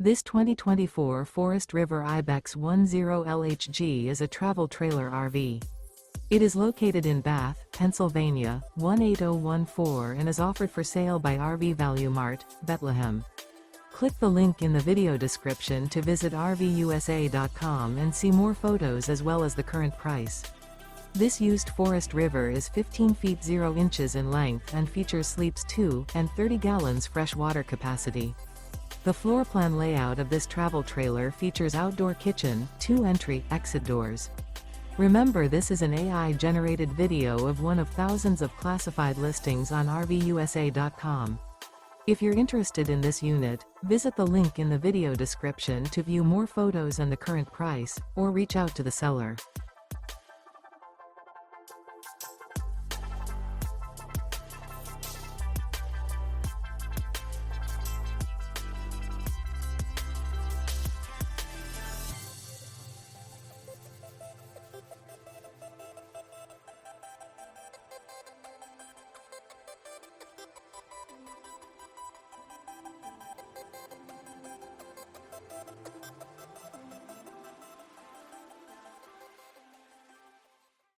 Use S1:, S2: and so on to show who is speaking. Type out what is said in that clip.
S1: This 2024 Forest River IBEX 10LHG is a travel trailer RV. It is located in Bath, Pennsylvania, 18014 and is offered for sale by RV Value Mart, Behtlehem. Click the link in the video description to visit RVUSA.com and see more photos as well as the current price. This used Forest River is 15 feet 0 inches in length and features sleeps 2 and 30 gallons fresh water capacity. The floor plan layout of this travel trailer features outdoor kitchen, 2 entry/exit doors. Remember, this is an AI-generated video of one of thousands of classified listings on RVUSA.com. If you're interested in this unit, visit the link in the video description to view more photos and the current price, or reach out to the seller.